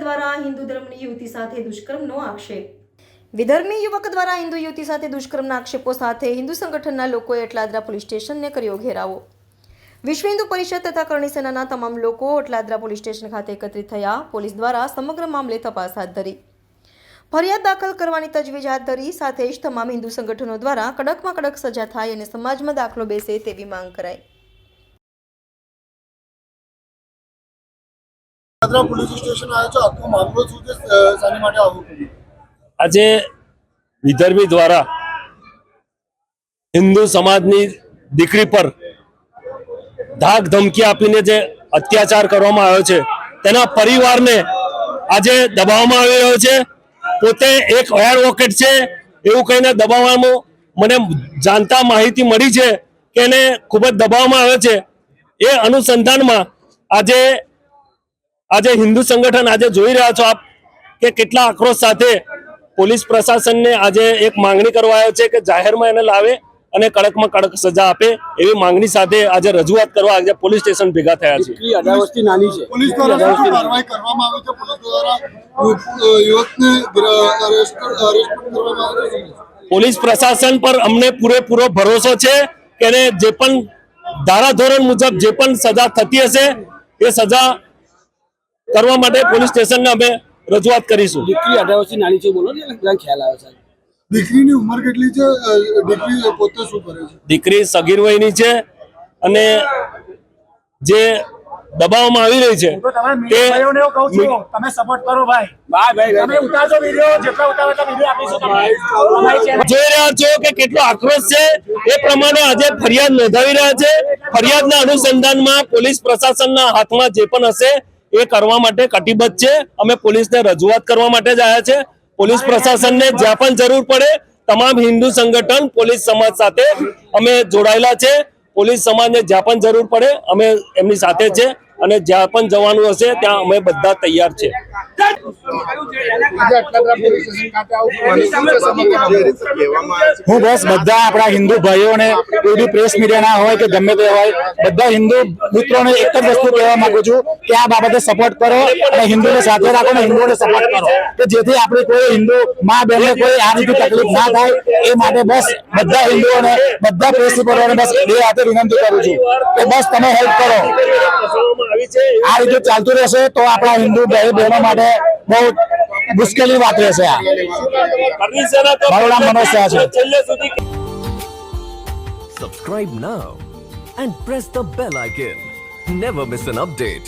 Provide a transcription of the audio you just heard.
દ્વારા હિન્દુ ધર્મની યુવતી સાથે દુષ્કર્મનો આક્ષેપ. વિધર્મી યુવક દ્વારા હિન્દુ યુવતી સાથે દુષ્કર્મના આક્ષેપો સાથે હિન્દુ સંગઠનના લોકોએ અટલાદરા પોલીસ સ્ટેશનને કર્યો ઘેરાવો. વિશ્વ હિન્દુ પરિષદ તથા કરણી સેનાના તમામ લોકો અટલાદરા પોલીસ સ્ટેશન ખાતે એકત્રિત થયા. પોલીસ દ્વારા સમગ્ર મામલે તપાસ હાથ ધરી ફરિયાદ દાખલ કરવાની તજવીજ હાથ ધરી. સાથે જ તમામ હિન્દુ સંગઠનો દ્વારા કડકમાં કડક સજા થાય અને સમાજમાં દાખલો બેસે તેવી માંગ કરાઈ. પોલીસ સ્ટેશન આવ્યો છે, આખો મામલો શું છે, શાની માટે આવું? આજે વિધર્મી દ્વારા હિન્દુ સમાજની દીકરી પર ધાક ધમકી આપીને જે અત્યાચાર કરવામાં આવ્યો છે તેના પરિવારને આજે દબાવવામાં આવી રહ્યો છે. પોતે એક એડવોકેટ છે એવું કહીને દબાવવામાં મને જાણતા માહિતી મળી છે કે એને ખૂબ જ દબાવવામાં આવે છે. એ અનુસંધાનમાં આજે હિન્દુ સંગઠન આજે જોઈ રહ્યા છો આપ કે કેટલા આક્રોશ સાથે પોલીસ પ્રશાસનને આજે એક માંગણી કરવા આવ્યો છે કે જાહેરમાં એને લાવે અને કડકમાં કડક સજા આપે એવી માંગણી સાથે આજે રજૂઆત કરવા આજે પોલીસ સ્ટેશન ભેગા થયા છે. પોલીસ દ્વારા શું કાર્યવાહી કરવામાં આવી છે? પોલીસ દ્વારા યુવકને અરેસ્ટ કરવામાં આવી છે. પોલીસ પ્રશાસન પર અમને પૂરેપૂરો ભરોસો છે કે એને જે પણ ધારાધોરણ મુજબ જે પણ સજા થતી હશે એ સજા કરવા માટે પોલીસ સ્ટેશનને અમે રજૂઆત કરીશું. દીકરીની ઉંમર કેટલી છે? દીકરી પોતે શું કરે છે? દીકરી સગીર વયની છે અને જે દબાવવામાં આવી રહી છે તે તમે સપોર્ટ કરો ભાઈ. તમે ઉતારજો વિડિયો, જેટલા ઉતારો એટલા વિડિયો આપીશું તમને. જોઈ રહ્યા છો કે કેટલો આક્રોશ છે એ પ્રમાણે આજે ફરિયાદ નોંધાવી રહ્યા છે. ફરિયાદના અનુસંધાનમાં પોલીસ પ્રશાસનના હાથમાં જે પણ હશે એ કરવા માટે કટિબદ્ધ છે. અમે પોલીસને રજૂઆત કરવા માટે જ આવ્યા છે. પોલીસ પ્રશાસનને જ્યાં પણ જરૂર પડે તમામ હિન્દુ સંગઠન પોલીસ સમાજ સાથે અમે જોડાયેલા છે. પોલીસ સમાજને જ્યાં પણ જરૂર પડે અમે એમની સાથે છે અને જ્યાં પણ જવાનું હશે ત્યાં અમે બધા તૈયાર છે. હું બસ બધા આપણા હિન્દુ ભાઈઓને કોઈ બી પ્રેસ મીડિયાના હોય કે ગમે તે હોય બધા હિન્દુ મિત્રોને એક જ વસ્તુ કહેવા માંગુ છું કે આ બાબતે સપોર્ટ કરો અને હિન્દુને સાથે રાખો અને હિન્દુઓને સપોર્ટ કરો કે જેથી આપણી કોઈ હિન્દુ મા બહેનને કોઈ આ રીતે તકલીફ ના થાય એ માટે બસ બધા હિન્દુઓને બધા પ્રેસ રિપોર્ટરોને બસ બે હાથે વિનંતી કરું છું કે બસ તમે હેલ્પ કરો. આ રીતે ચાલતું રહેશે તો આપણા હિન્દુ ભાઈ બહેનો માટે બહુ મુશ્કેલી વાત રહેશે. મારું નામ મનોજ શાહ છે. Subscribe now and press the bell icon. Never miss an update.